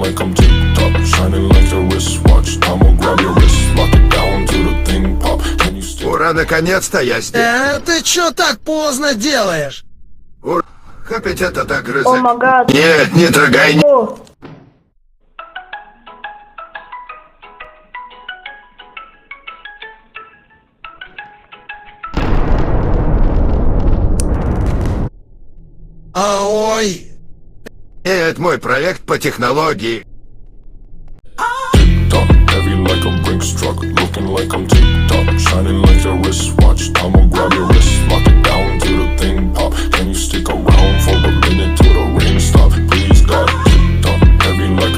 like I'm tick-tock, shining like your wristwatch. I'ma grab your wrist, lock it down to the thing pop. Can you still... Ура, наконец-то я здесь. Ты чё так поздно делаешь? Ура, опять это так О грызет. май гад. Нет, не трогай. О, Ой. Нет, мой проект по технологии. Tick-tock, heavy like a Brinks truck, looking like I'm tick-tock, shining like your wristwatch. I'ma grab your wrist, lock it down to the thing pop. Can you stick around for a minute?